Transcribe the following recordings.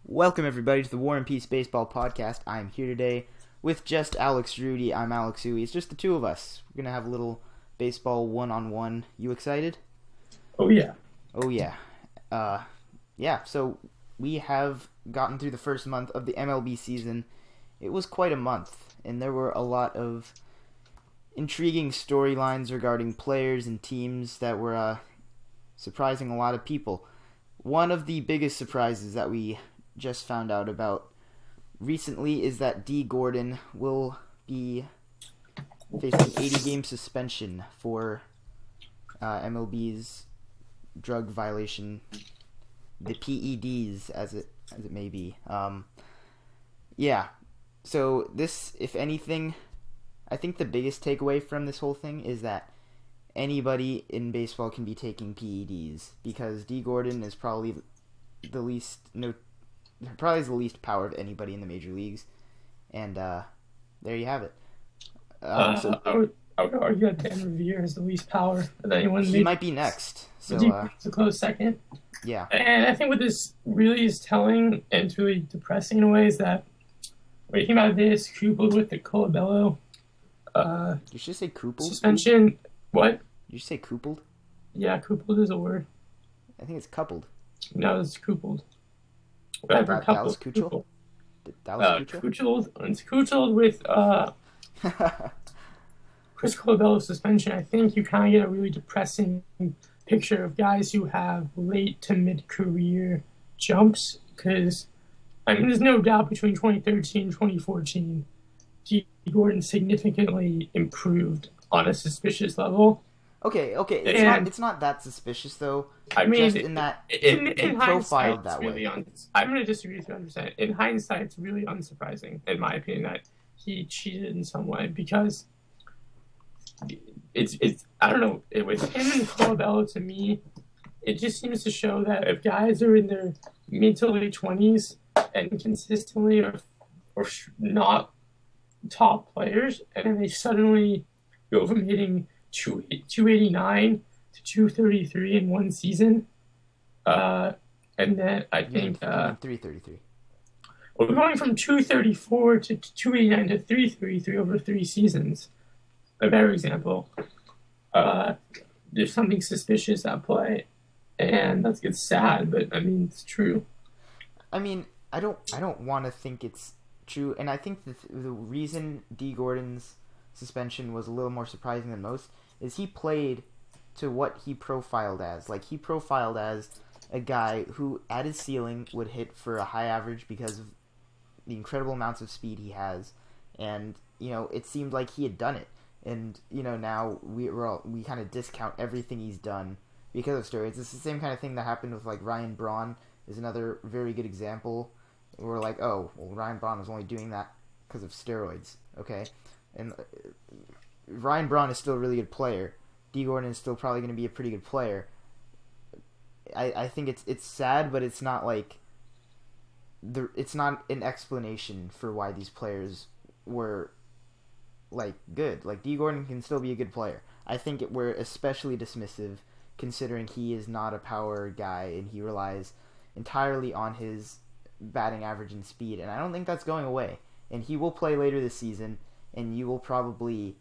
Welcome, everybody, to the War and Peace Baseball Podcast. I'm here today with just Alex Rudy. I'm Alex Huey. It's just the two of us. We're going to have a little baseball one-on-one. You excited? Oh, yeah. Oh, yeah. So we have gotten through the first month of the MLB season. It was quite a month, and there were a lot of intriguing storylines regarding players and teams that were surprising a lot of people. One of the biggest surprises that we just found out about recently is that Dee Gordon will be facing 80-game suspension for MLB's drug violation, the PEDees, as it may be. So this, if anything, I think the biggest takeaway from this whole thing is that anybody in baseball can be taking PEDs, because Dee Gordon is probably the least the least power of anybody in the major leagues, and there you have it. I would argue that Dan Revere has the least power of anyone. He might be next. So it's a close second. Yeah. And I think what this really is telling, and it's really depressing in a way, is that when you think about this, coupled with the Colabello you should say coupled. suspension. What? You should say coupled. Yeah, coupled is a word. I think it's coupled. No, it's coupled. Whatever, Dallas Keuchel? Dallas Keuchel? It's Keuchel with Chris Colabello's suspension. I think you kind of get a really depressing picture of guys who have late to mid-career jumps, because there's no doubt between 2013 and 2014, Dee Gordon significantly improved on a suspicious level. Okay. It's not that suspicious, though. I mean, just in that in profiled that really way. I'm going to disagree with you 100%. In hindsight, it's really unsurprising, in my opinion, that he cheated in some way, because it's I don't know, with him and Colabello, to me, it just seems to show that if guys are in their mid to late 20s and consistently are not top players, and then they suddenly go from hitting 289 to 233 in one season, and then I think 333. we're going from 234 to 289 to 333 over 3 seasons. A better example. There's something suspicious at play, and that's gets sad, but I mean it's true. I mean, I don't want to think it's true, and I think the reason Dee Gordon's suspension was a little more surprising than most is he played to what he profiled as. Like, he profiled as a guy who, at his ceiling, would hit for a high average because of the incredible amounts of speed he has, and it seemed like he had done it. And now we kind of discount everything he's done because of steroids. It's the same kind of thing that happened with, like, Ryan Braun is another very good example. We're like, oh, well, Ryan Braun was only doing that because of steroids, okay? And Ryan Braun is still a really good player. Dee Gordon is still probably going to be a pretty good player. I think it's sad, but it's not like it's not an explanation for why these players were like good. Like, Dee Gordon can still be a good player. I think we're especially dismissive considering he is not a power guy and he relies entirely on his batting average and speed, and I don't think that's going away. And he will play later this season, and you will probably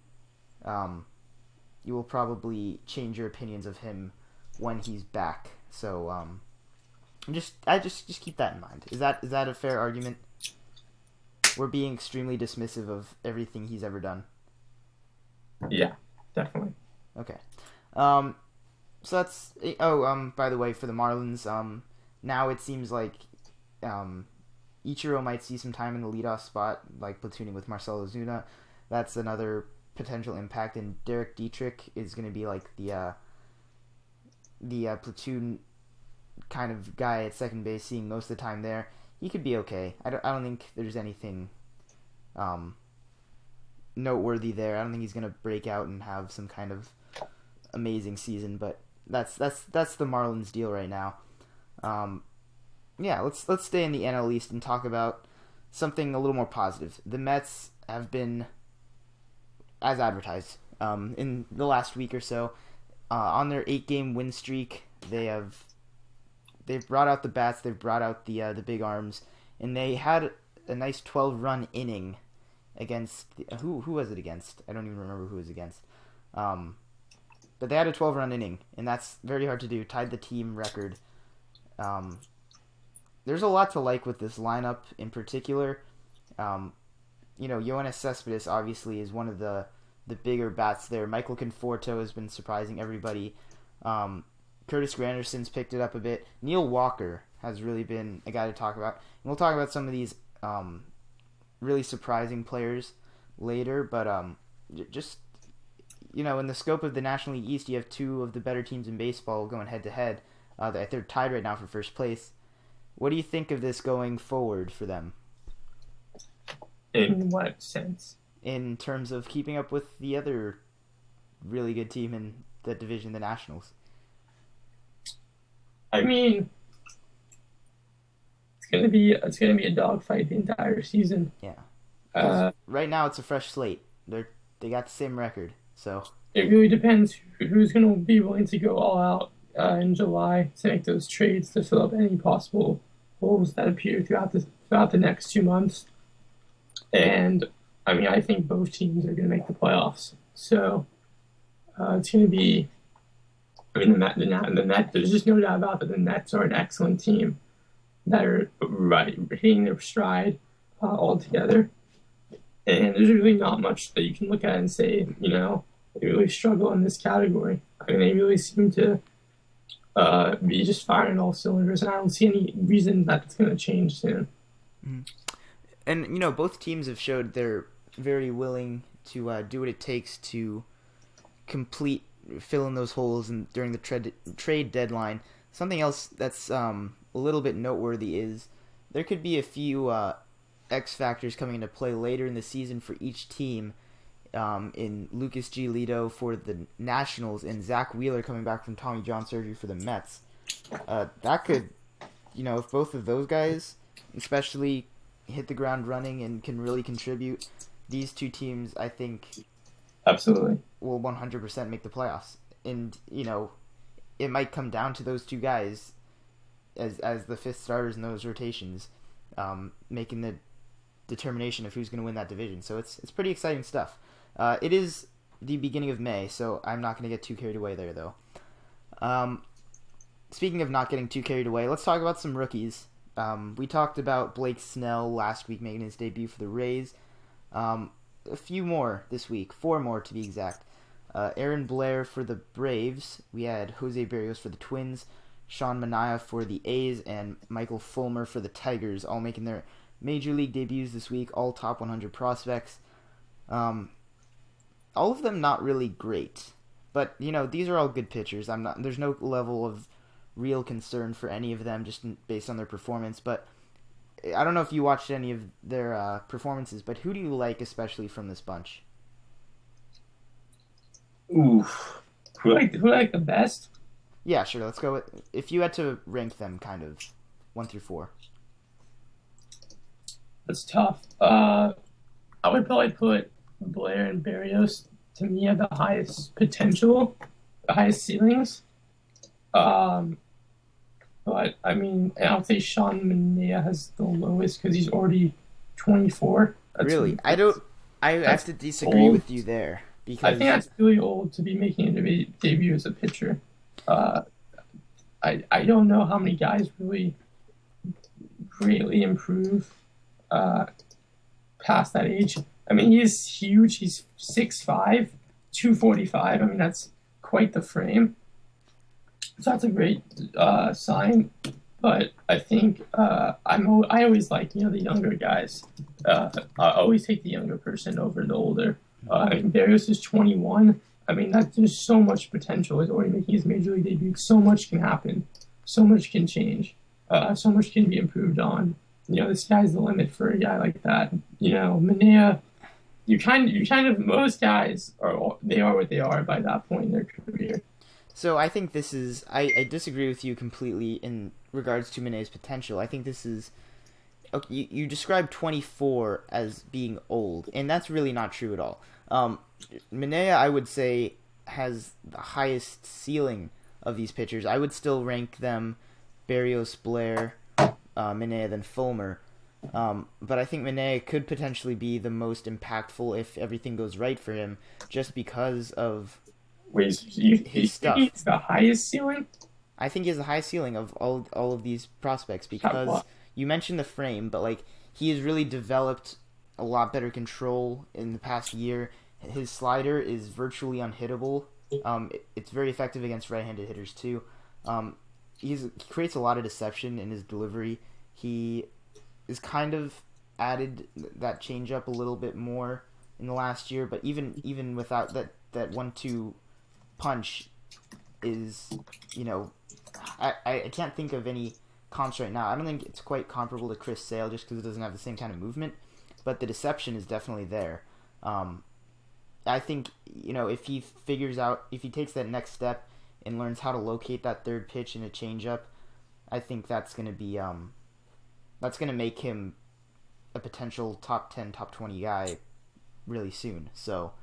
change your opinions of him when he's back. So just keep that in mind. Is that a fair argument? We're being extremely dismissive of everything he's ever done. Yeah, definitely. Okay. So that's by the way, for the Marlins, now it seems like Ichiro might see some time in the leadoff spot, like platooning with Marcell Ozuna. That's another potential impact, and Derek Dietrich is going to be like the platoon kind of guy at second base, seeing most of the time there. He could be okay. I don't think there's anything noteworthy there. I don't think he's going to break out and have some kind of amazing season, but that's the Marlins deal right now. Let's stay in the NL East and talk about something a little more positive. The Mets have been, as advertised, in the last week or so, on their 8-game win streak. They've they've brought out the bats, they've brought out the big arms, and they had a nice 12-run inning against who was it against? I don't even remember who it was against. But they had a 12-run inning, and that's very hard to do. Tied the team record. There's a lot to like with this lineup in particular. Yoenis Cespedes obviously is one of the bigger bats there. Michael Conforto has been surprising everybody. Curtis Granderson's picked it up a bit. Neil Walker has really been a guy to talk about. And we'll talk about some of these really surprising players later, but just in the scope of the National League East, you have two of the better teams in baseball going head-to-head. They're tied right now for first place. What do you think of this going forward for them? In what sense? In terms of keeping up with the other really good team in the division, the Nationals. I mean, it's gonna be a dogfight the entire season. Yeah. Right now, it's a fresh slate. They got the same record, so it really depends who's gonna be willing to go all out in July to make those trades to fill up any possible holes that appear throughout the next 2 months. And I mean, I think both teams are gonna make the playoffs. So it's gonna be. I mean, the Nets. There's just no doubt about it. The Nets are an excellent team that are hitting their stride all together. And there's really not much that you can look at and say, they really struggle in this category. I mean, they really seem to be just firing all cylinders, and I don't see any reason that's going to change soon. Mm-hmm. And, both teams have showed they're very willing to do what it takes to fill in those holes during the trade deadline. Something else that's a little bit noteworthy is there could be a few X factors coming into play later in the season for each team. In Lucas Giolito for the Nationals and Zach Wheeler coming back from Tommy John surgery for the Mets. That could, if both of those guys especially hit the ground running and can really contribute, these two teams, I think, absolutely will 100% make the playoffs. And, it might come down to those two guys as the fifth starters in those rotations, making the determination of who's going to win that division. So it's pretty exciting stuff. It is the beginning of May, so I'm not going to get too carried away there, though. Speaking of not getting too carried away, let's talk about some rookies. We talked about Blake Snell last week making his debut for the Rays. A few more this week, 4 more to be exact. Aaron Blair for the Braves. We had Jose Berrios for the Twins, Sean Manaea for the A's, and Michael Fulmer for the Tigers, all making their major league debuts this week, all top 100 prospects. All of them not really great, but these are all good pitchers. There's no level of real concern for any of them just based on their performance. But I don't know if you watched any of their performances, but who do you like especially from this bunch? Oof, who like the best? Yeah, sure. Let's go with, if you had to rank them, kind of 1 through 4. That's tough. I would probably put Blair and Berrios, to me, have the highest potential, the highest ceilings. But I mean, I'll say Sean Manaea has the lowest because he's already 24. Really? I have to disagree with you there, because I think that's really old to be making a debut as a pitcher. I don't know how many guys really greatly improve past that age. I mean, he's huge. He's 6'5", 245. I mean, that's quite the frame. So that's a great sign. But I think I always like the younger guys. I always take the younger person over the older. I mean, Berrios is 21. I mean, there's so much potential. He's already making his major league debut. So much can happen. So much can change. So much can be improved on. The sky's the limit for a guy like that. Manaea, you kind of most guys are what they are by that point in their career. So I think this is I disagree with you completely in regards to Manaea's potential. I think this is okay. You described 24 as being old, and that's really not true at all. Manaea, I would say, has the highest ceiling of these pitchers. I would still rank them Berrios, Blair, Minea, then Fulmer. But I think Minea could potentially be the most impactful if everything goes right for him, just because of his stuff. He's the highest ceiling? I think he has the highest ceiling of all of these prospects because you mentioned the frame, but like he has really developed a lot better control in the past year. His slider is virtually unhittable. It's very effective against right-handed hitters too. He creates a lot of deception in his delivery. He is kind of added that changeup a little bit more in the last year, but even without that 1-2 punch is, I can't think of any comps right now. I don't think it's quite comparable to Chris Sale just because it doesn't have the same kind of movement, but the deception is definitely there. I think, if he takes that next step and learns how to locate that third pitch in a changeup, I think that's going to be, that's going to make him a potential top 10, top 20 guy really soon. So,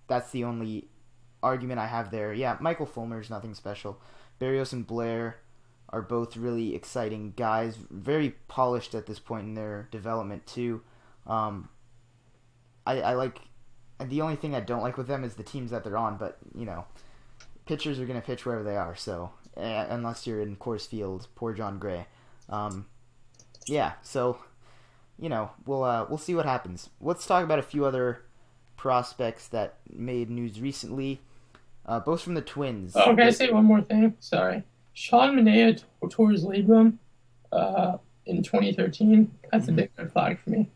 that's the only argument I have there. Yeah, Michael Fulmer is nothing special. Berrios and Blair are both really exciting guys, very polished at this point in their development too. I like, the only thing I don't like with them is the teams that they're on, but pitchers are going to pitch wherever they are, so unless you're in Coors Field, poor John Gray. Yeah, so we'll see what happens. Let's talk about a few other prospects that made news recently, both from the Twins. Oh, can I say one more thing? Sorry. Sean Minea tore his labrum in 2013. That's a big red flag for me.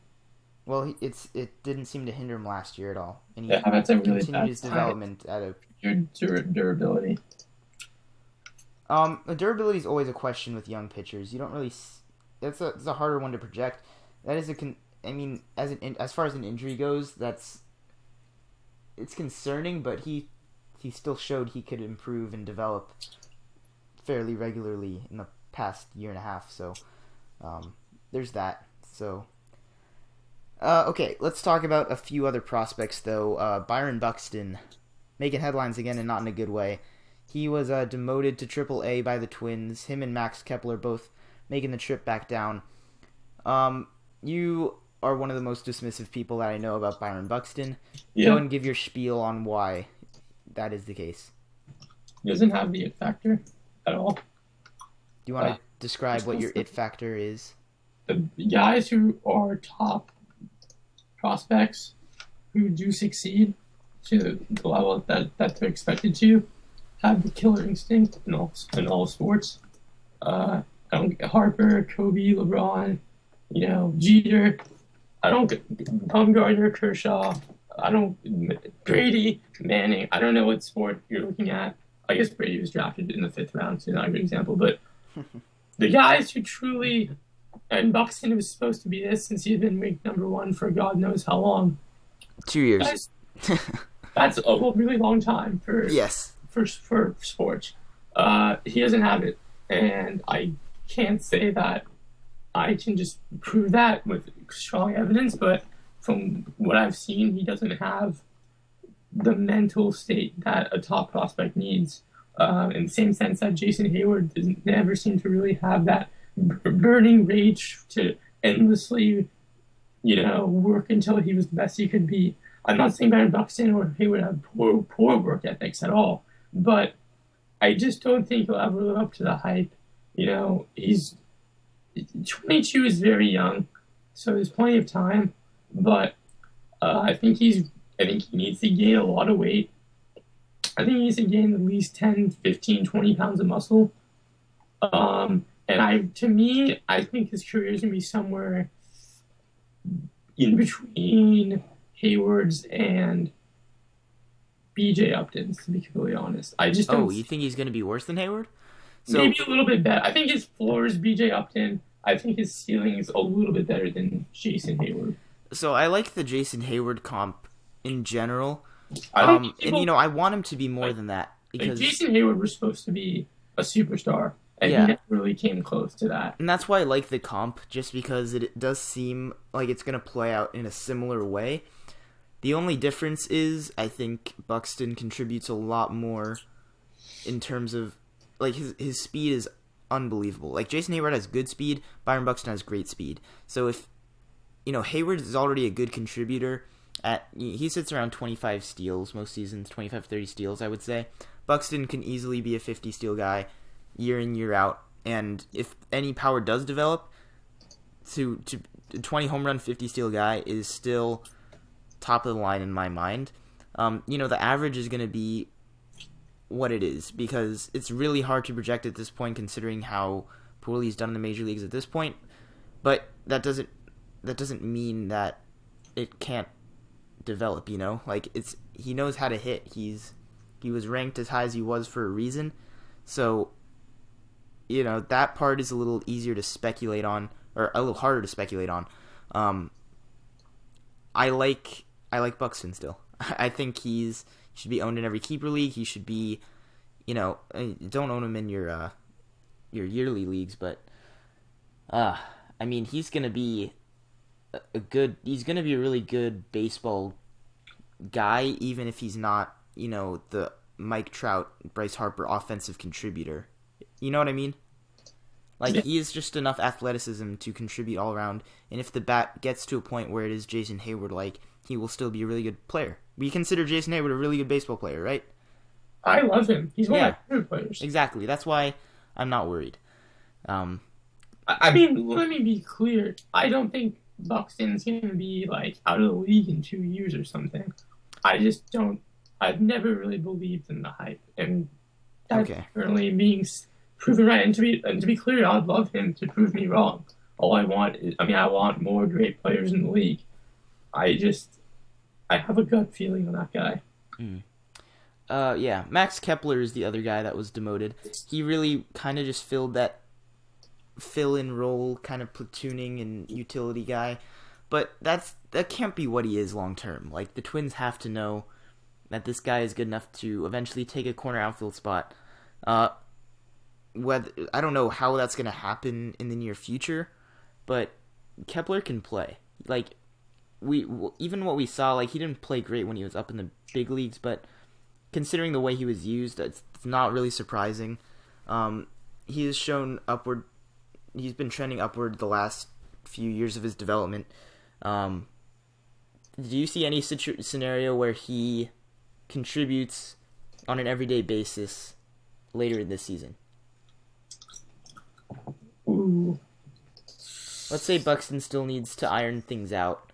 Well, it didn't seem to hinder him last year at all, and he that's a really continued his development at a durability. The durability is always a question with young pitchers. You don't really. It's a harder one to project. That is as far as an injury goes, it's concerning, but he still showed he could improve and develop fairly regularly in the past year and a half. So, there's that. So, okay, let's talk about a few other prospects though. Byron Buxton making headlines again, and not in a good way. He was demoted to AAA by the Twins. Him and Max Kepler both making the trip back down. You are one of the most dismissive people that I know about Byron Buxton. Yeah. Go and give your spiel on why that is the case. He doesn't have the it factor at all. Do you want to describe what your it factor is? The guys who are top prospects who do succeed to the level that they're expected to have the killer instinct in all sports. Harper, Kobe, LeBron, Jeter. Bumgarner, Kershaw. Brady, Manning. I don't know what sport you're looking at. I guess Brady was drafted in the 5th round, so not a good example. But the guys who truly, and Buxton was supposed to be this since he's been ranked number 1 for God knows how long. 2 years. That's a really long time for sports. He doesn't have it, and I can't say that I can just prove that with strong evidence, but from what I've seen, he doesn't have the mental state that a top prospect needs. In the same sense that Jason Hayward never seemed to really have that burning rage to endlessly, work until he was the best he could be. I'm not saying Byron Buxton or Hayward have poor work ethics at all, but I just don't think he'll ever live up to the hype. He's 22 is very young, so there's plenty of time. But I think he needs to gain a lot of weight. I think he needs to gain at least 10, 15, 20 pounds of muscle. And I think his career is going to be somewhere in between Hayward's and BJ Upton's, to be completely honest. I just don't. Oh, you think he's going to be worse than Hayward? Maybe a little bit better. I think his floor is BJ Upton. I think his ceiling is a little bit better than Jason Hayward. So I like the Jason Hayward comp in general. I want him to be more than that. Because Jason Hayward was supposed to be a superstar, and he never really came close to that. And that's why I like the comp, just because it does seem like it's going to play out in a similar way. The only difference is I think Buxton contributes a lot more in terms of, like, his speed is unbelievable. Like, Jason Hayward has good speed, Byron Buxton has great speed. So if, Hayward is already a good contributor. He sits around 25 steals most seasons, 25, 30 steals, I would say. Buxton can easily be a 50 steal guy year in, year out. And if any power does develop, to 20 home run, 50 steal guy is still top of the line in my mind. The average is going to be what it is, because it's really hard to project at this point considering how poorly he's done in the major leagues at this point. But that doesn't mean that it can't develop, Like, he knows how to hit. He was ranked as high as he was for a reason. So, that part is a little easier to speculate on, or a little harder to speculate on. I like Buxton still. I think he should be owned in every keeper league. He should be, don't own him in your yearly leagues, but he's gonna be he's gonna be a really good baseball guy, even if he's not, the Mike Trout, Bryce Harper offensive contributor. You know what I mean? Like, he is just enough athleticism to contribute all around, and if the bat gets to a point where it is Jason Hayward, like, he will still be a really good player. We consider Jason Hayward a really good baseball player, right? I love him. He's one of my favorite players. Exactly. That's why I'm not worried. Let me be clear. I don't think Buxton's going to be, like, out of the league in 2 years or something. I just don't. I've never really believed in the hype. And that's currently being proven right. And to be clear, I'd love him to prove me wrong. All I want is, I want more great players in the league. I have a gut feeling on that guy. Max Kepler is the other guy that was demoted. He really kind of just filled that fill-in role, kind of platooning and utility guy. But that can't be what he is long-term. Like, the Twins have to know that this guy is good enough to eventually take a corner outfield spot. I don't know how that's going to happen in the near future, but Kepler can play. Like, even what we saw, like, he didn't play great when he was up in the big leagues, but considering the way he was used, it's not really surprising. He has shown upward. He's been trending upward the last few years of his development. Do you see any scenario where he contributes on an everyday basis later in this season? Ooh. Let's say Buxton still needs to iron things out,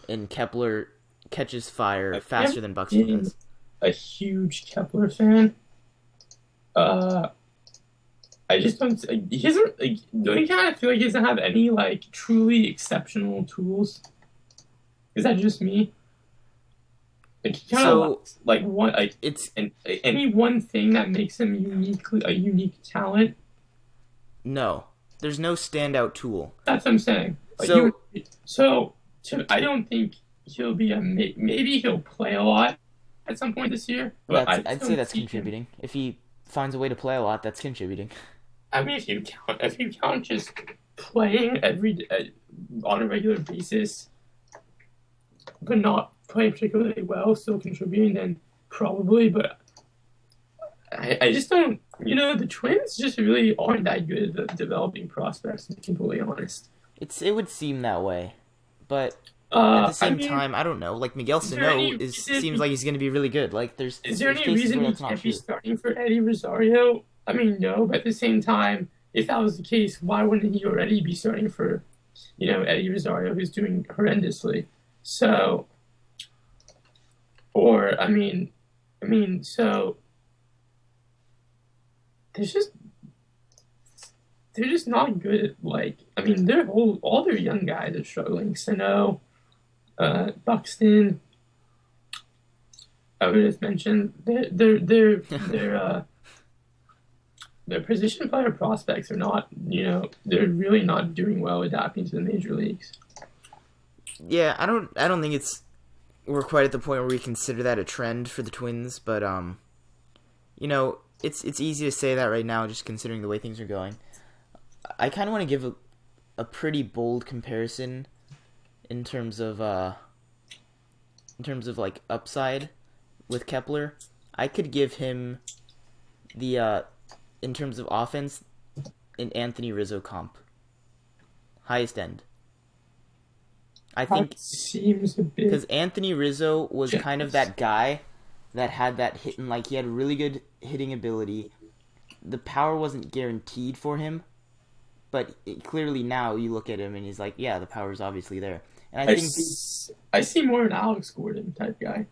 and Kepler catches fire faster than Buxton does. A huge Kepler fan. I just don't. He doesn't. Don't you kind of feel like he doesn't have any, like, truly exceptional tools? Is that just me? Like, he kind of any one thing that makes him a unique talent. No, there's no standout tool. That's what I'm saying. Like, I don't think he'll be maybe he'll play a lot at some point this year. But I'd say that's contributing. If he finds a way to play a lot, that's contributing. I mean, if you count just playing on a regular basis, but not playing particularly well, still contributing, then probably. But I just don't. The Twins just really aren't that good at developing prospects, to be completely honest. It would seem that way, but at the same time, I don't know. Like, Miguel Sano seems like he's going to be really good. Like, is there any reason he can't be starting for Eddie Rosario? I mean, no, but at the same time, if that was the case, why wouldn't he already be starting for, Eddie Rosario, who's doing horrendously? So, so they're just not good at, all their young guys are struggling. Sano, Buxton, I would have mentioned their position player prospects are not, they're really not doing well adapting to the major leagues. Yeah, I don't think we're quite at the point where we consider that a trend for the Twins, but it's easy to say that right now, just considering the way things are going. I kind of want to give a pretty bold comparison in terms of like upside with Kepler. I could give him in terms of offense, an Anthony Rizzo comp. Highest end. I think That seems a bit because Anthony Rizzo was kind of generous. that guy that had that hitting, like he had really good hitting ability. The power wasn't guaranteed for him, but clearly now you look at him and he's like, yeah, the power's obviously there. And I see more an Alex Gordon type guy.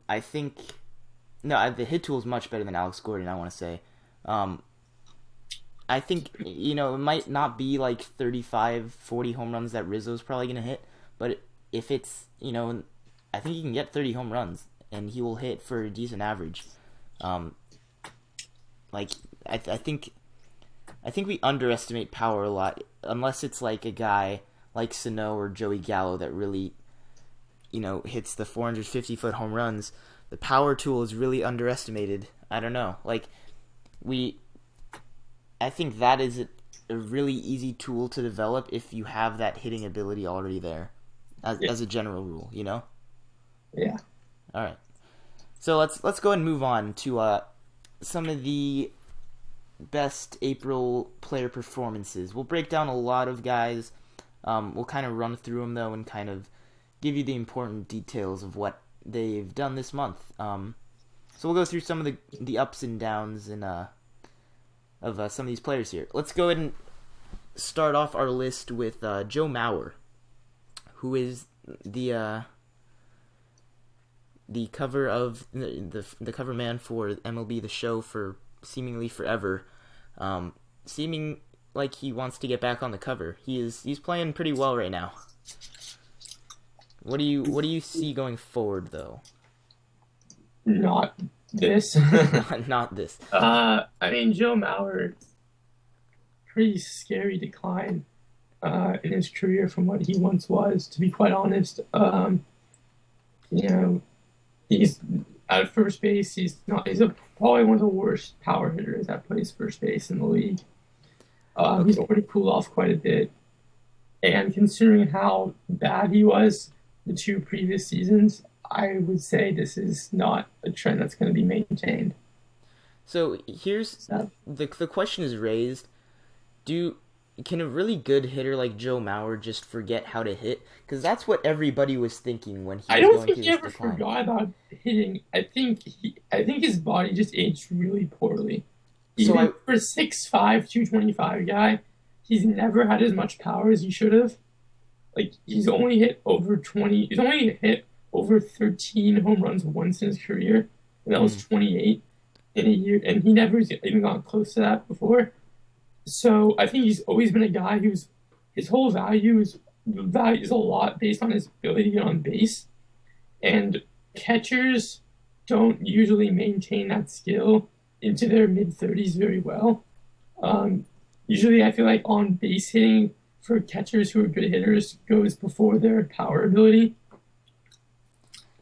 I think no, the hit tool is much better than Alex Gordon. I want to say, um, I think it might not be like 35, 40 home runs that Rizzo's probably gonna hit, but if it's I think he can get 30 home runs and he will hit for a decent average. Um, like I think we underestimate power a lot unless it's like a guy like Sano or Joey Gallo that really hits the 450-foot home runs. The power tool is really underestimated. I don't know. Like we I think that is a really easy tool to develop if you have that hitting ability already there as a general rule, Yeah. All right. So let's go ahead and move on to some of the best April player performances. We'll break down a lot of guys. We'll kind of run through them though and kind of give you the important details of what they've done this month. So we'll go through some of the ups and downs and of some of these players here. Let's go ahead and start off our list with Joe Mauer, who is the cover of the cover man for MLB The Show for seemingly forever. Seeming like he wants to get back on the cover. He's playing pretty well right now. What do you see going forward though? Not this. Not this. I mean, Joe Mauer, pretty scary decline in his career from what he once was, to be quite honest. He's at first base. He's probably one of the worst power hitters that plays first base in the league. He's already cooled off quite a bit. And considering how bad he was the two previous seasons, I would say this is not a trend that's going to be maintained. So here's the question is raised: can a really good hitter like Joe Mauer just forget how to hit? Because that's what everybody was thinking when he was going through this decline. I don't think he ever forgot about hitting. I think his body just aged really poorly. Even for a 6'5", 225 guy, he's never had as much power as he should have. Like he's only hit over 13 home runs once in his career, and that was 28 in a year, and he never even got close to that before. So I think he's always been a guy whose his whole value is a lot based on his ability to get on base, and catchers don't usually maintain that skill into their mid-30s very well. Usually, I feel like on base hitting for catchers who are good hitters goes before their power ability.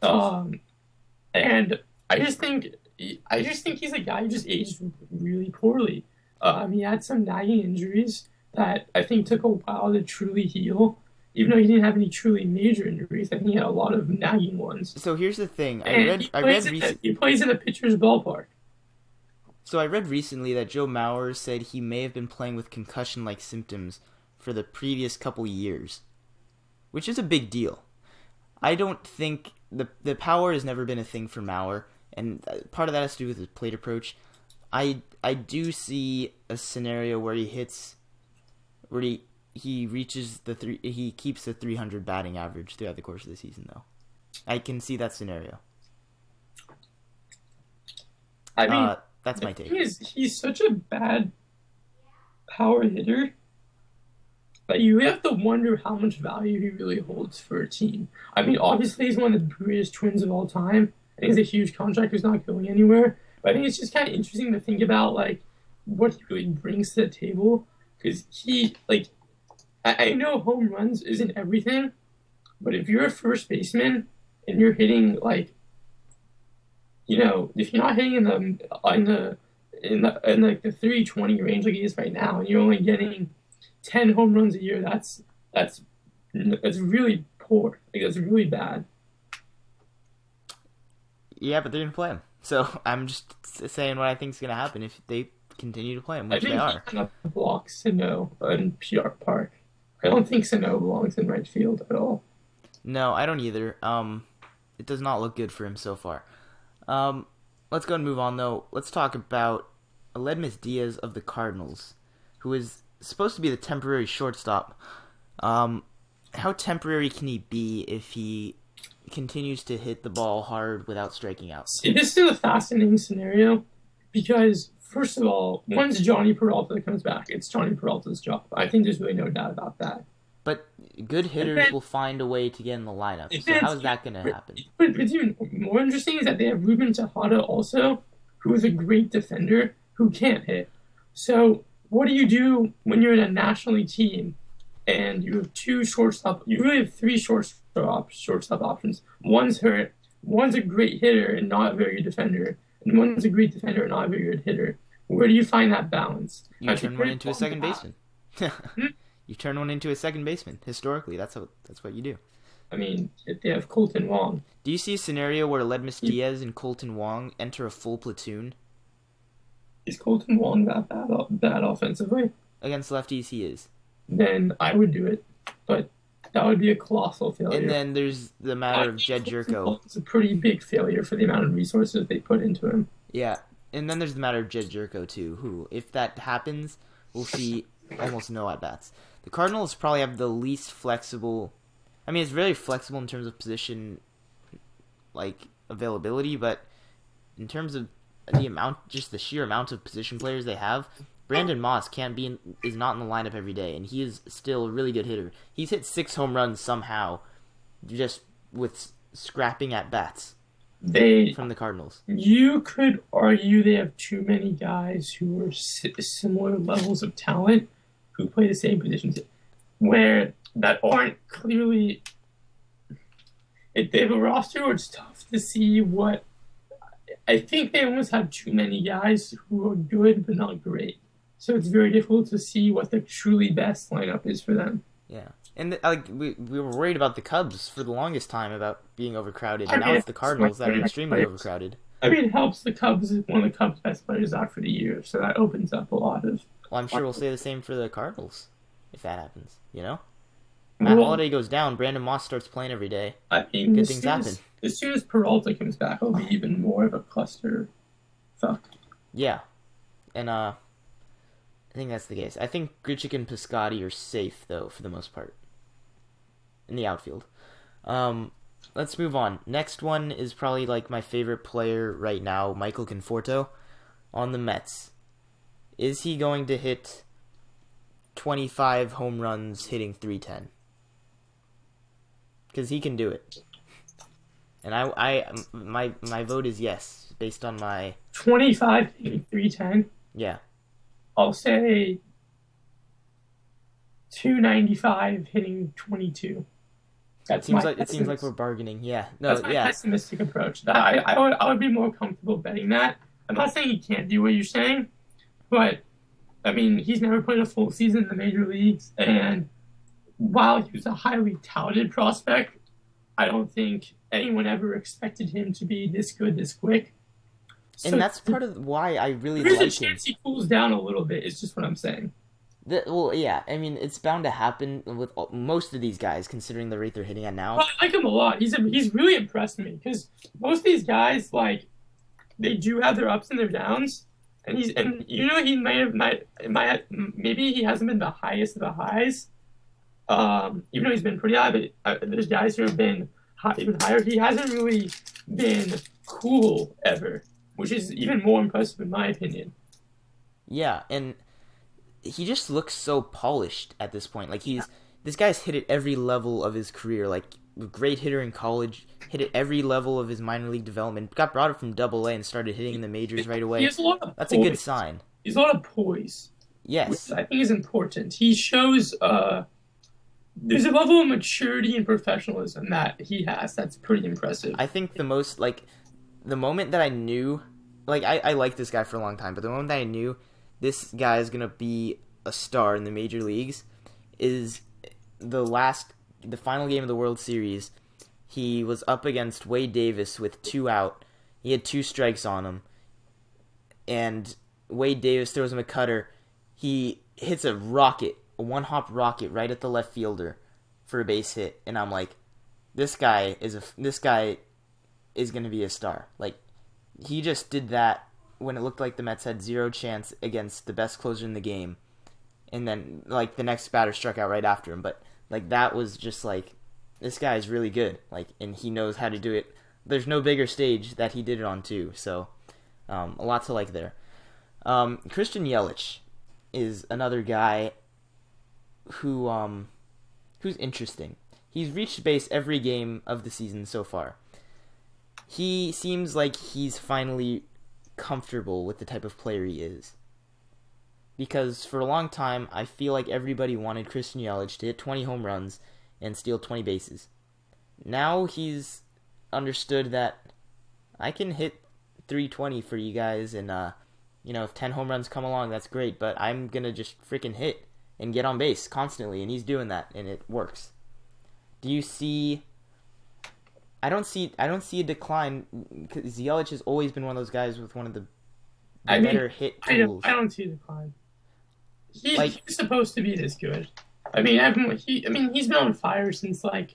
And I just think he's a guy who just aged really poorly. He had some nagging injuries that I think took a while to truly heal. Even though he didn't have any truly major injuries, I think he had a lot of nagging ones. So here's the thing: he plays in a pitcher's ballpark. So I read recently that Joe Mauer said he may have been playing with concussion-like symptoms for the previous couple years, which is a big deal. I don't think the power has never been a thing for Mauer, and part of that has to do with his plate approach. I do see a scenario where he reaches he keeps the 300 batting average throughout the course of the season though. I can see that scenario. I mean, that's my take. He's such a bad power hitter that you have to wonder how much value he really holds for a team. I mean, obviously he's one of the greatest twins of all time. I think he's a huge contract who's not going anywhere. But I think it's just kind of interesting to think about like what he really brings to the table. Because I know home runs isn't everything, but if you're a first baseman and you're hitting if you're not hitting in the 320 range like he is right now, and you're only getting 10 home runs a year, that's really poor. Like that's really bad. Yeah, but they're gonna play him. So I'm just saying what I think is gonna happen if they continue to play him, I which they think he are. kind of blocks Sano in PR Park. I don't think Sano belongs in right field at all. No, I don't either. It does not look good for him so far. Let's go and move on, though. Let's talk about Aledmus Diaz of the Cardinals, who is supposed to be the temporary shortstop. How temporary can he be if he continues to hit the ball hard without striking out? See, this is a fascinating scenario because, first of all, once Johnny Peralta comes back, it's Johnny Peralta's job. I think there's really no doubt about that. But good hitters will find a way to get in the lineup. So how is that going to happen? But what's even more interesting is that they have Ruben Tejada also, who is a great defender who can't hit. So what do you do when you're in a National League team and you have two shortstop? You really have three shortstop options. One's hurt, one's a great hitter and not a very good defender, and one's a great defender and not a very good hitter. Where do you find that balance? You turn one into a second baseman. You turn one into a second baseman. Historically, that's what you do. I mean, if they have Colton Wong. Do you see a scenario where Aledmus Diaz and Colton Wong enter a full platoon? Is Colton Wong that bad offensively? Against lefties, he is. Then I would do it, but that would be a colossal failure. And then there's the matter of Jed Jerko. It's a pretty big failure for the amount of resources they put into him. Yeah, and then there's the matter of Jed Jerko too, who, if that happens, we'll see almost no at-bats. The Cardinals probably have the least flexible. I mean, it's very flexible in terms of position, like availability, but in terms of the amount, just the sheer amount of position players they have, Brandon Moss is not in the lineup every day, and he is still a really good hitter. He's hit 6 home runs somehow, just with scrapping at bats from the Cardinals. You could argue they have too many guys who are similar levels of talent who play the same positions, where that aren't clearly. If they have a roster where it's tough to see what. I think they almost have too many guys who are good but not great. So it's very difficult to see what the truly best lineup is for them. Yeah. And we were worried about the Cubs for the longest time about being overcrowded, and now it's the Cardinals that are extremely overcrowded. I mean, it helps the Cubs. One of the Cubs' best players out for the year, so that opens up a lot of. Well, I'm sure we'll say the same for the Cardinals if that happens. You know, Matt Holliday goes down, Brandon Moss starts playing every day. I mean, good things happen. As soon as Peralta comes back, it'll be even more of a cluster. Fuck. Yeah, and I think that's the case. I think Grichuk and Piscotty are safe though for the most part in the outfield. Let's move on. Next one is probably like my favorite player right now, Michael Conforto on the Mets. Is he going to hit 25 home runs hitting .310? Because he can do it. And my vote is yes, based on my 25 hitting .310. Yeah. I'll say 295 hitting 22. It seems like we're bargaining. Yeah. No. That's my pessimistic approach. I would be more comfortable betting that. I'm not saying he can't do what you're saying, but I mean he's never played a full season in the major leagues, and while he was a highly touted prospect, I don't think anyone ever expected him to be this good this quick. So and that's part of why I really like him. There's a chance he cools down a little bit. Is just what I'm saying. Well, yeah. I mean, it's bound to happen with most of these guys, considering the rate they're hitting at now. Well, I like him a lot. He's really impressed me because most of these guys, like, they do have their ups and their downs, and he maybe he hasn't been the highest of the highs. Even though he's been pretty high, but there's guys who have been even higher. He hasn't really been cool ever, which is even more impressive in my opinion. Yeah, and he just looks so polished at this point. Like this guy's hit at every level of his career. Like a great hitter in college, hit at every level of his minor league development. Got brought up from Double A and started hitting in the majors right away. That's a good sign. He's a lot of poise. Yes, which I think is important. He shows there's a level of maturity and professionalism that he has that's pretty impressive. I think the moment that I knew, like I liked this guy for a long time, but the moment that I knew this guy is going to be a star in the major leagues is the final game of the World Series. He was up against Wade Davis with 2 out. He had 2 strikes on him. And Wade Davis throws him a cutter. He hits a rocket, a one-hop rocket right at the left fielder for a base hit, and I'm like, this guy is going to be a star. Like, he just did that when it looked like the Mets had zero chance against the best closer in the game, and then like the next batter struck out right after him. But like that was just like, this guy is really good. Like, and he knows how to do it. There's no bigger stage that he did it on too. So a lot to like there. Christian Yelich is another guy who's interesting. He's reached base every game of the season so far. He seems like he's finally comfortable with the type of player he is. Because for a long time, I feel like everybody wanted Christian Yelich to hit 20 home runs and steal 20 bases. Now he's understood that I can hit 320 for you guys, and if 10 home runs come along, that's great, but I'm going to just freaking hit and get on base constantly, and he's doing that, and it works. Do you see... I don't see a decline, because Yelich has always been one of those guys with one of the better hit tools. I don't see a decline. He's supposed to be this good. I mean, he's been on fire since I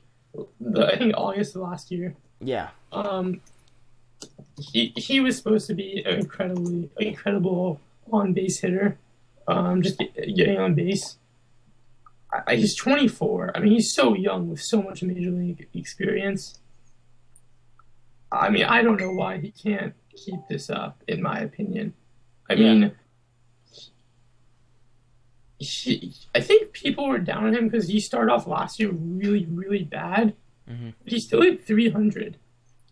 think August of last year. Yeah. He was supposed to be an incredible on base hitter. Just getting on base. He's 24. I mean, he's so young with so much major league experience. I mean, I don't know why he can't keep this up, in my opinion. I mean, I think people were down on him because he started off last year really, really bad. Mm-hmm. But he still hit 300.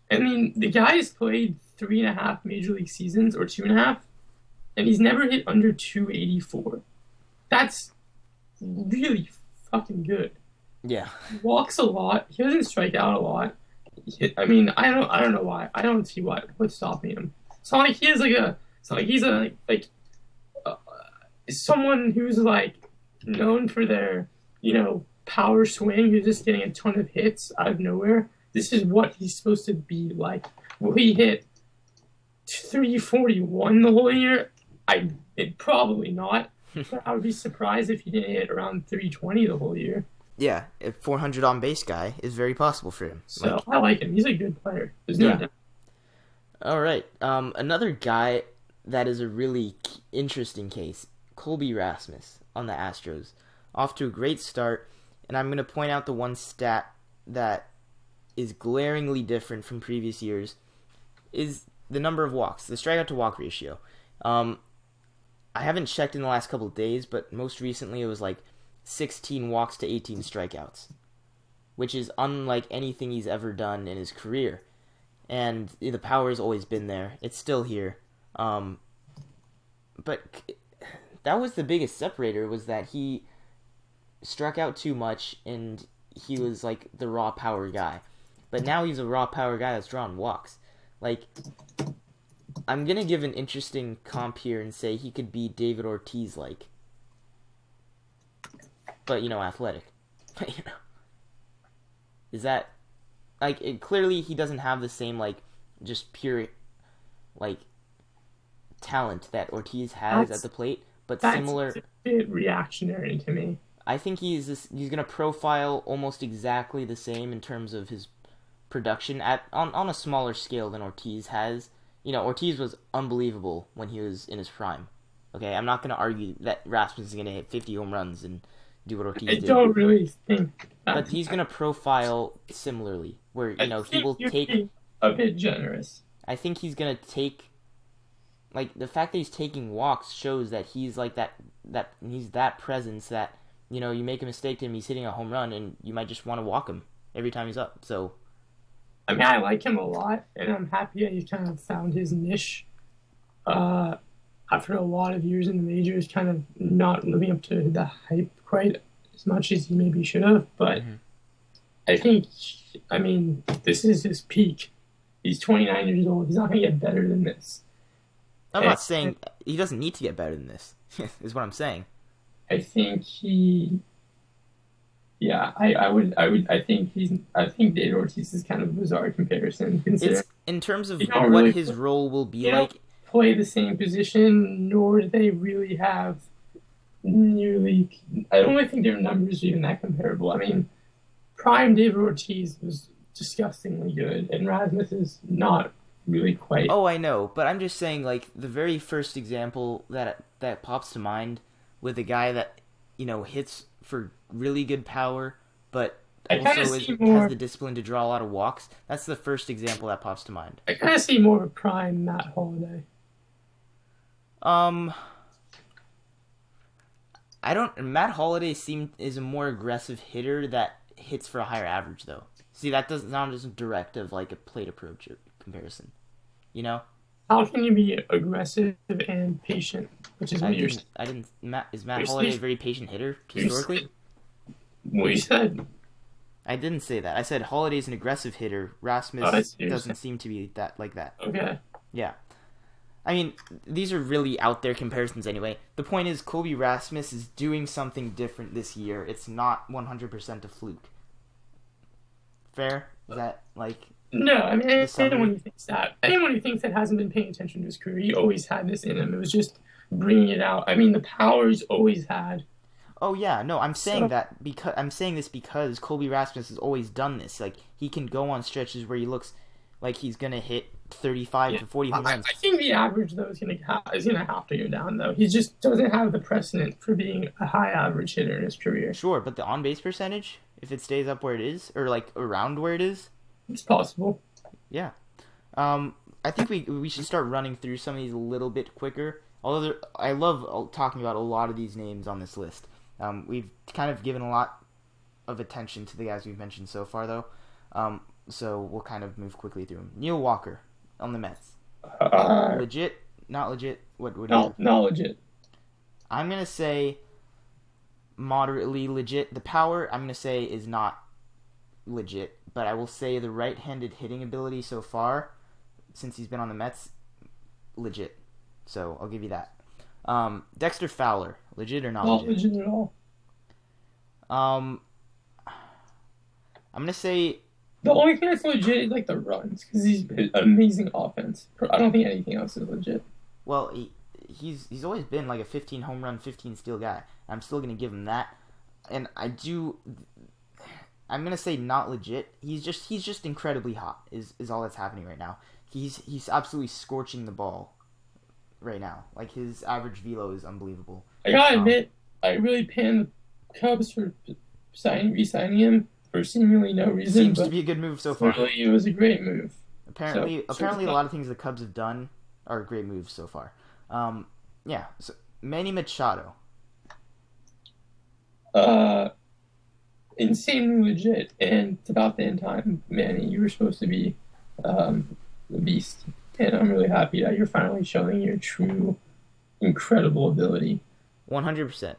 I mean, the guy has played 3.5 major league seasons, or 2.5, and he's never hit under 284. That's really fucking good. Yeah. He walks a lot. He doesn't strike out a lot. I mean, I don't know why. I don't see what's stopping him. It's not like he's someone who's known for their power swing, who's just getting a ton of hits out of nowhere. This is what he's supposed to be like. Will he hit 341 the whole year? Probably not. But I would be surprised if he didn't hit around 320 the whole year. Yeah, a 400 on base guy is very possible for him. So I like him. He's a good player. There's no doubt. All right. Another guy that is a really interesting case, Colby Rasmus on the Astros. Off to a great start, and I'm going to point out the one stat that is glaringly different from previous years is the number of walks, the strikeout to walk ratio. I haven't checked in the last couple of days, but most recently it was 16 walks to 18 strikeouts, which is unlike anything he's ever done in his career. And the power has always been there. It's still here. But that was the biggest separator, was that he struck out too much and he was the raw power guy. But now he's a raw power guy that's drawing walks. I'm going to give an interesting comp here and say he could be David Ortiz-like. But, athletic. Is that... clearly he doesn't have the same, just pure, talent that Ortiz has at the plate, but similar... That's a bit reactionary to me. I think he's going to profile almost exactly the same in terms of his production on a smaller scale than Ortiz has. Ortiz was unbelievable when he was in his prime. Okay, I'm not going to argue that Rasmus is going to hit 50 home runs and do what Ortiz did. I don't really think that. But he's going to profile similarly, where, he will take... a bit generous. I think he's going to take... the fact that he's taking walks shows that he's that he's that presence that, you make a mistake to him, he's hitting a home run, and you might just want to walk him every time he's up, so... I mean, I like him a lot, and I'm happy that he's kind of found his niche. After a lot of years in the majors, kind of not living up to the hype quite as much as he maybe should have, but I think, this is his peak. He's 29 years old. He's not going to get better than this. I'm not saying he doesn't need to get better than this, is what I'm saying. I think I think David Ortiz is kind of a bizarre comparison. It's in terms of what his role will be like. play the same position, nor do they really have nearly. I don't really think their numbers are even that comparable. I mean, prime David Ortiz was disgustingly good, and Rasmus is not really quite. Oh, I know, but I'm just saying, like, the very first example that pops to mind with a guy that, hits for really good power, but also has the discipline to draw a lot of walks. That's the first example that pops to mind. I kind of see more of a prime Matt Holliday. Matt Holliday is a more aggressive hitter that hits for a higher average, though. See, that doesn't sound as direct of like a plate approach comparison. How can you be aggressive and patient? Which is what you're. Is Matt Holliday a very patient hitter historically? What you said. I didn't say that. I said Holliday's an aggressive hitter. Rasmus doesn't seem to be that. Okay. Yeah. I mean, these are really out there comparisons anyway. The point is, Colby Rasmus is doing something different this year. It's not 100% a fluke. Fair? Is that, No, I mean, anyone who thinks that hasn't been paying attention to his career, he always had this in him. It was just bringing it out. I mean, the power he's always had. Oh yeah, no, I'm saying this because Colby Rasmus has always done this. Like, he can go on stretches where he looks like he's gonna hit 35 to 40 home runs. I think the average though is gonna have to go down though. He just doesn't have the precedent for being a high average hitter in his career. Sure, but the on base percentage, if it stays up where it is, or like around where it is, it's possible. Yeah. I think we should start running through some of these a little bit quicker. Although I love talking about a lot of these names on this list. We've kind of given a lot of attention to the guys we've mentioned so far, though. So we'll kind of move quickly through them. Neil Walker on the Mets. Legit? Not legit? What would you? Not legit. I'm gonna say moderately legit. The power, I'm gonna say, is not legit, but I will say the right-handed hitting ability so far, since he's been on the Mets, legit. So I'll give you that. Dexter Fowler, legit or not legit? Not legit at all. I'm gonna say the only thing that's legit is like the runs, because he's an amazing offense. I don't think anything else is legit. Well, he's always been like a 15 home run, 15 steal guy. I'm still gonna give him that, and I'm gonna say not legit. He's just incredibly hot. Is all that's happening right now. He's absolutely scorching the ball right now. Like, his average velo is unbelievable. I gotta admit, I really panned the Cubs for re-signing him for seemingly no reason. Seems to be a good move so far. Really, it was a great move. Apparently, a lot of things the Cubs have done are great moves so far. Yeah. So Manny Machado. Insanely legit, and it's about damn time, Manny. You were supposed to be the beast, and I'm really happy that you're finally showing your true, incredible ability. 100%.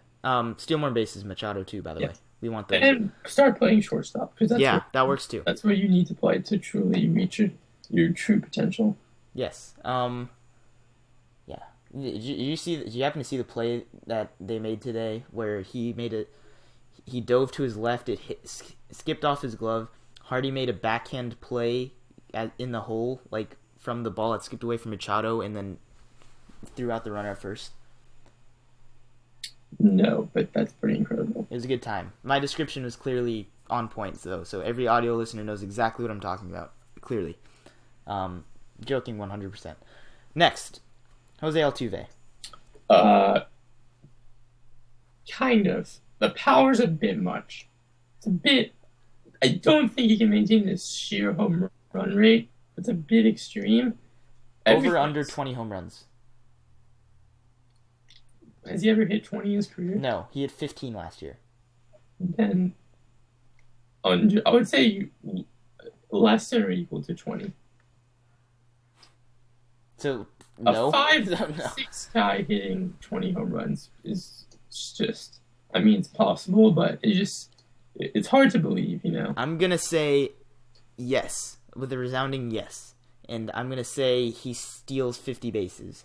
Steal more bases, Machado too. By the way, we want that. And start playing shortstop, because that works too. That's where you need to play to truly reach your true potential. Yes. Yeah. Did you happen to see the play that they made today, where he dove to his left, skipped off his glove. Hardy made a backhand play in the hole, like from the ball that skipped away from Machado, and then threw out the runner at first. No, but that's pretty incredible. It was a good time. My description was clearly on point, though, so every audio listener knows exactly what I'm talking about. Clearly. Joking 100%. Next, Jose Altuve. Kind of. The power's a bit much. It's a bit. I don't think he can maintain this sheer home run rate. It's a bit extreme. Over under 20 home runs. Has he ever hit 20 in his career? No, he hit 15 last year. Then I would say less than or equal to 20. So, no? A 5'6" guy hitting 20 home runs is just... I mean, it's possible, but it's hard to believe, I'm going to say yes, with a resounding yes. And I'm going to say he steals 50 bases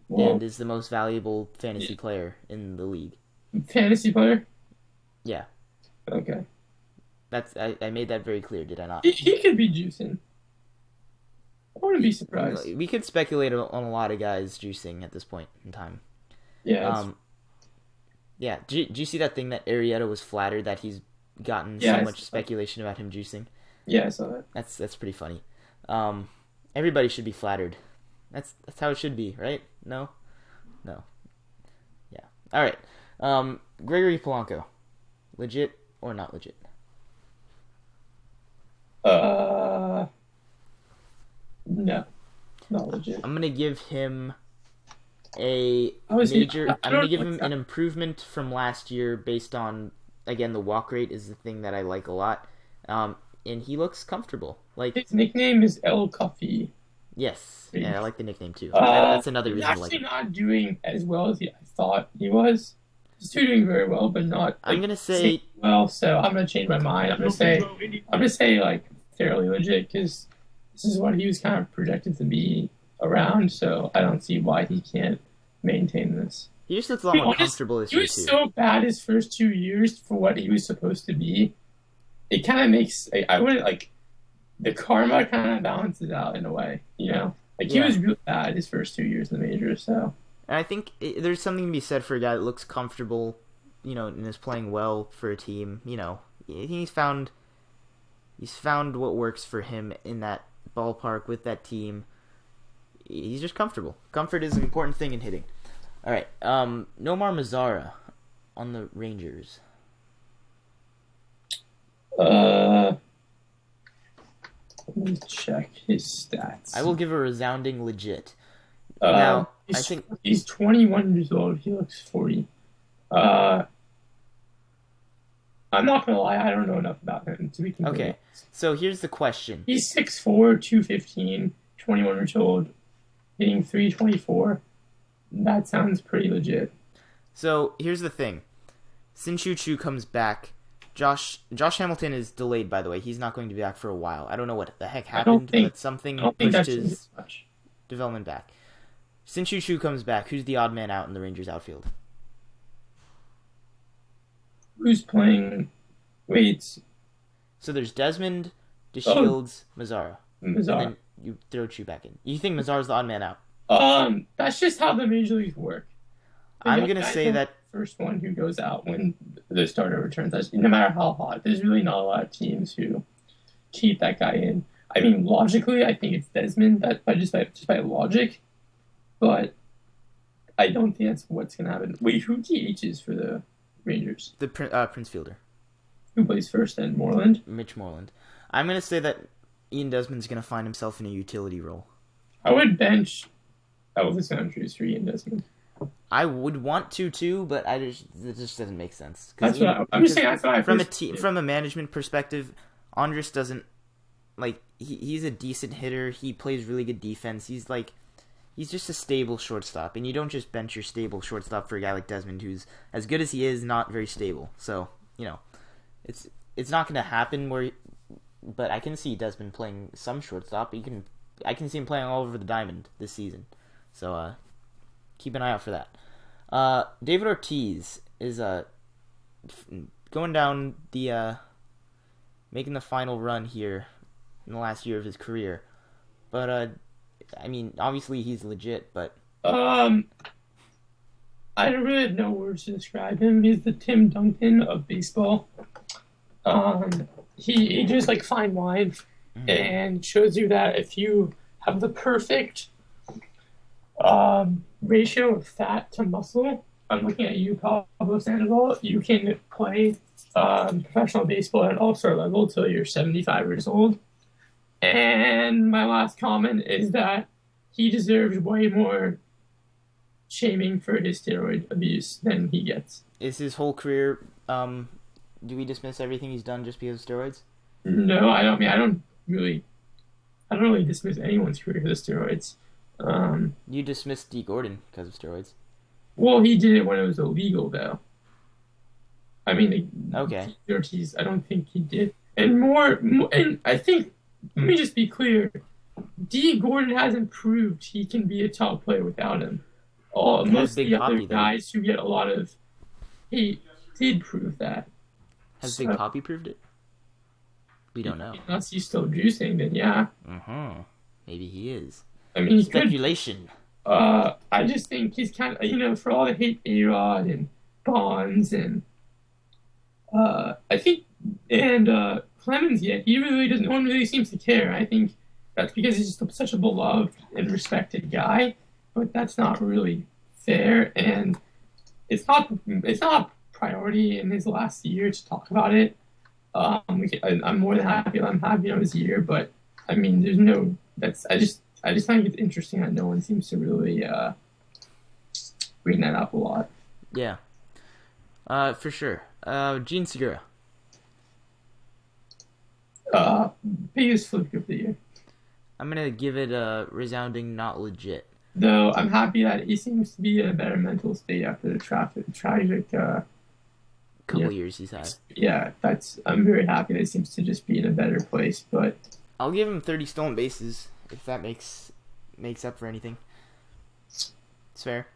and is the most valuable fantasy player in the league. Fantasy player? Yeah. Okay. I made that very clear, did I not? He could be juicing. wouldn't be surprised. We could speculate on a lot of guys juicing at this point in time. Yeah. Yeah. Do you see that thing that Arrieta was flattered that he's gotten so much speculation about him juicing? Yeah, I saw that. That's pretty funny. Everybody should be flattered. That's how it should be, right? No. Yeah. All right. Gregory Polanco, legit or not legit? No, not legit. I'm gonna give him a major. I'm gonna give him an improvement from last year based on, again, the walk rate is the thing that I like a lot. And he looks comfortable. Like, his nickname is El Coffee. Yes, yeah, I like the nickname too. That's another reason. He's actually not doing as well as I thought he was. He's still doing very well, but not. Like, I'm gonna say well, so I'm gonna change my mind. I'm gonna say like fairly legit because this is what he was kind of projected to be around. So I don't see why he can't maintain this. He just looks a lot more comfortable this year too. He was so bad his first 2 years for what he was supposed to be. It kind of makes I wouldn't like the karma kind of balances out in a way, you know. Like he was really bad his first 2 years in the majors, so. And I think there's something to be said for a guy that looks comfortable, you know, and is playing well for a team. You know, he's found what works for him in that ballpark with that team. He's just comfortable. Comfort is an important thing in hitting. All right, Nomar Mazara on the Rangers. Let me check his stats. I will give a resounding legit. Now, I think he's 21 years old. He looks 40. I'm not gonna lie, I don't know enough about him to be completely okay. So here's the question. He's 6'4", 215, 21 years old, hitting .324. That sounds pretty legit. So here's the thing. Sin Chu comes back. Josh Hamilton is delayed, by the way. He's not going to be back for a while. I don't know what the heck happened, but something pushed his development back. Sin Chu comes back. Who's the odd man out in the Rangers outfield? Who's playing? Wait. So there's Desmond, DeShields, Mazara. And then you throw Chu back in. You think Mazara's the odd man out? That's just how the major leagues work. I'm going to say that first one who goes out when the starter returns. No matter how hot, there's really not a lot of teams who keep that guy in. I mean, logically, I think it's Desmond. That just by logic, but I don't think that's what's gonna happen. Wait, who DHs for the Rangers? The Prince Fielder, who plays first, and Moreland. Mitch Moreland. I'm gonna say that Ian Desmond's gonna find himself in a utility role. I would bench Elvis Andrews for Ian Desmond. I would want to too, but it just doesn't make sense. I'm just saying that's what from a management perspective, Andres doesn't like. He's a decent hitter. He plays really good defense. He's just a stable shortstop, and you don't just bench your stable shortstop for a guy like Desmond, who's as good as he is, not very stable. So it's not going to happen. But I can see Desmond playing some shortstop. I can see him playing all over the diamond this season. So keep an eye out for that. David Ortiz is going down the making the final run here in the last year of his career. But I mean, obviously he's legit, but I don't really have no words to describe him. He's the Tim Duncan of baseball. He ages like fine wine, and shows you that if you have the perfect ratio of fat to muscle, I'm looking at you, Pablo Sandoval, you can play professional baseball at an all-star level till you're 75 years old. And my last comment is that he deserves way more shaming for his steroid abuse than he gets. Is his whole career, do we dismiss everything he's done just because of steroids? No, I don't. I don't really dismiss anyone's career because of steroids. You dismissed D. Gordon because of steroids. Well, he did it when it was illegal, though. I mean, okay. Ortiz, I don't think he did. And I think, let me just be clear, D. Gordon hasn't proved he can be a top player without him. Most of the other guys who get a lot of hate did prove that. Has Big Papi proved it? We don't know. Unless he's still juicing, then yeah. Maybe he is. I mean, he could. Speculation. I just think he's kind of, for all the hate A-Rod and Bonds and I think Clemens, yeah, he really doesn't. No one really seems to care. I think that's because he's just such a beloved and respected guy. But that's not really fair, and it's not a priority in his last year to talk about it. I'm more than happy. I'm happy on his year, but I mean, there's no. I just think it's interesting that no one seems to really bring that up a lot. Yeah. For sure. Gene Segura. Biggest fluke of the year. I'm gonna give it a resounding not legit. Though I'm happy that he seems to be in a better mental state after the tragic couple years he's had. Yeah, I'm very happy that he seems to just be in a better place. But I'll give him 30 stolen bases if that makes up for anything. It's fair.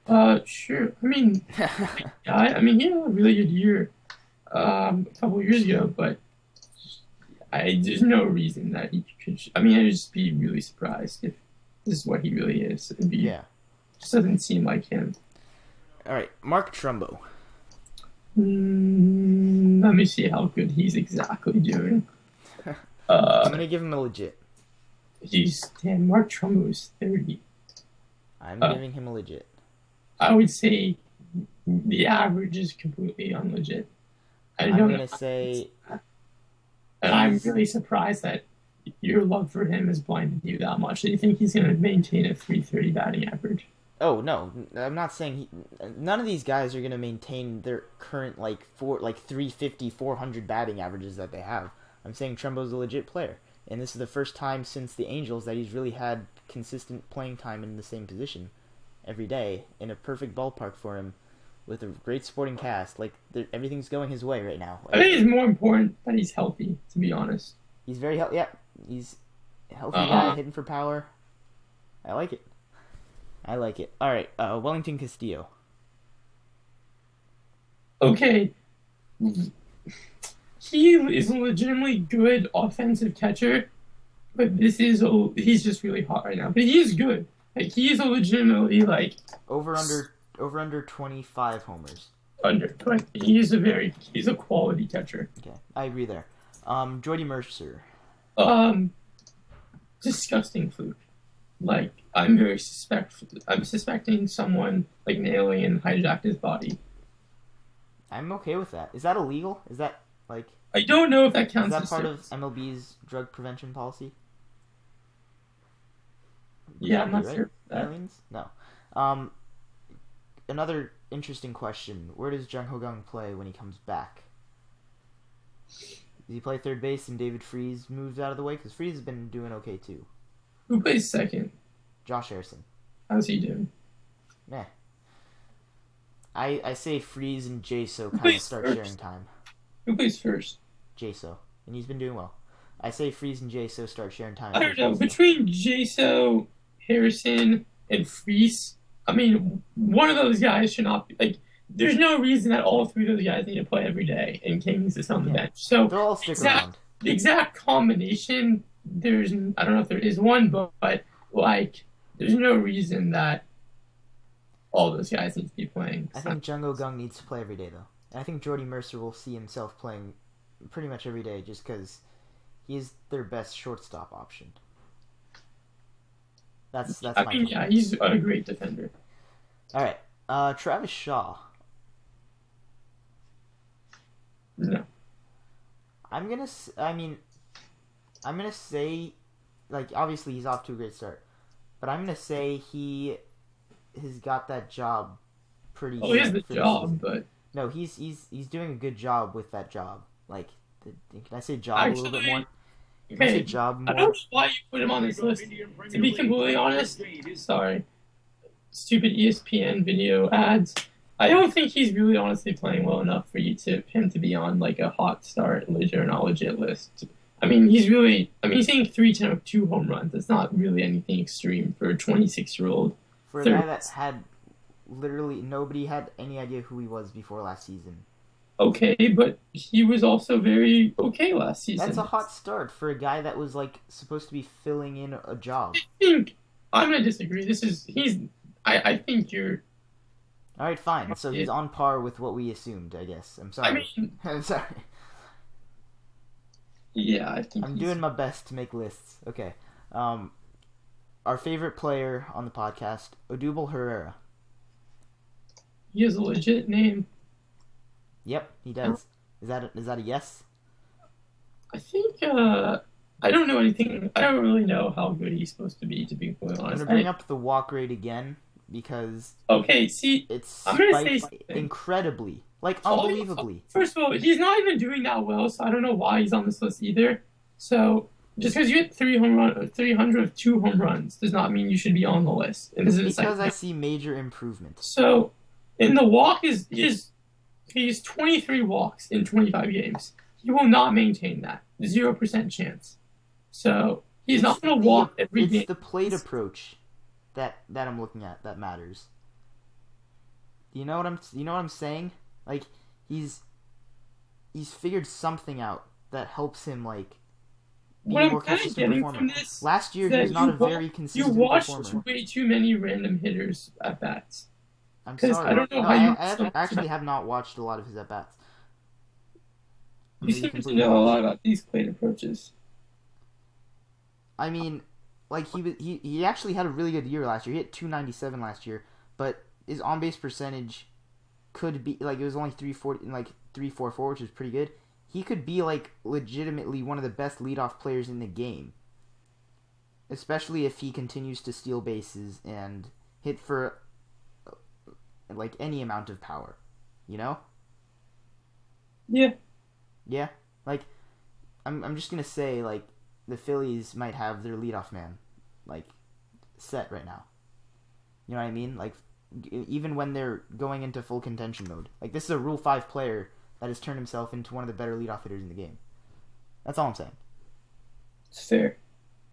Sure. I mean, he had a really good year a couple years ago, but there's no reason that he could. I'd just be really surprised if this is what he really is. Yeah. Just doesn't seem like him. All right, Mark Trumbo. Let me see how good he's exactly doing. I'm gonna give him a legit. Mark Trumbo is 30. I'm giving him a legit. I would say the average is completely unlegit. I'm gonna say. And I'm really surprised that your love for him has blinded you that much. Do you think he's going to maintain a 330 batting average? Oh, no. I'm not saying none of these guys are going to maintain their current 350, 400 batting averages that they have. I'm saying Trumbo's a legit player. And this is the first time since the Angels that he's really had consistent playing time in the same position every day in a perfect ballpark for him with a great sporting cast. Everything's going his way right now. I think it's more important that he's healthy, to be honest. He's very healthy. Yeah, he's a healthy guy, hitting for power. I like it. All right, Wellington Castillo. Okay. He is a legitimately good offensive catcher, but he's just really hot right now. But he is good. He is a legitimately over under 25 homers. Under 20. He's a quality catcher. Okay, I agree there. Jordy Mercer. Disgusting fluke. I'm suspecting someone an alien hijacked his body. I'm okay with that. Is that illegal? Is that I don't know if that counts. Is that part of MLB's drug prevention policy? Yeah, I'm not sure. Aliens? No. Another interesting question. Where does Jung Ho-Gung play when he comes back? Does he play third base and David Freese moves out of the way? Because Freese has been doing okay, too. Who plays second? Josh Harrison. How's he doing? Meh. I say Freese and Jaso kind of start sharing time. Who plays first? Jaso. And he's been doing well. I say Freese and Jaso start sharing time. I don't know. Between Jaso, Harrison, and Freese, one of those guys should not be there's no reason that all three of those guys need to play every day and Kings is on the bench. So they'll all stick around. The exact combination, I don't know if there is one, but there's no reason that all those guys need to be playing. I think Jung Ho-Gung needs to play every day though. And I think Jordy Mercer will see himself playing pretty much every day just because he's their best shortstop option. That's my point. Yeah, he's a great defender. All right, Travis Shaw. No. I'm gonna say, obviously he's off to a great start, but I'm gonna say he has got that job pretty. Oh, he has the job, but no, he's doing a good job with that job. Can I say job a little bit more? Can I say job more? I don't know why you put him on this list. To be completely honest, sorry, stupid ESPN video ads. I don't think he's really honestly playing well enough for him to be on a hot start legit or not legit list. He's hitting 310 with 2 home runs. That's not really anything extreme for a 26-year-old. For a guy that had literally nobody had any idea who he was before last season. okay, but he was also very okay last That's season. a hot start for a guy that was like supposed to be filling in a job. I think I'm gonna disagree. I think you're. All right, fine. So he's on par with what we assumed, I guess. I'm I sorry. mean, I'm sorry. yeah, I think I'm he's. doing my best to make lists. Okay. Our favorite player on the podcast, Odubel Herrera. He has a legit name. Yep, he does. Is that a yes? I think. I don't know anything. I don't really know how good he's supposed to be. To be quite I'm honest. gonna bring up the walk rate again because Okay, see, it's I'm gonna say spiked something. incredibly, like unbelievably. First of all, he's not even doing that well, so I don't know why he's on this list either. So just because you hit 302 home runs does not mean you should be on the list. And this is Because like, I see major improvement. so, in the walk he's 23 walks in 25 games. He will not maintain that 0% chance. So he's not going to walk every game. It's the plate approach that I'm looking at that matters. You know what I'm saying? Like he's figured something out that helps him like be What a I'm more kind of consistent getting performer. from this Last year is he that was not a very consistent you watched performer. way too many random hitters at bats. I'm 'Cause sorry. I don't know No, how you I actually have not watched a lot of his at bats. You seem to know a lot about these plate approaches. I mean, like he actually had a really good year last year. He hit 297 last year, but his on base percentage could be like it was only 340, like 344, which is pretty good. He could be like legitimately one of the best leadoff players in the game, especially if he continues to steal bases and hit for like any amount of power, you know? Yeah. Yeah, like I'm just gonna say like the Phillies might have their leadoff man like set right now. You know what I mean? Like even when they're going into full contention mode, like this is a Rule 5 player that has turned himself into one of the better leadoff hitters in the game. That's all I'm saying. It's fair.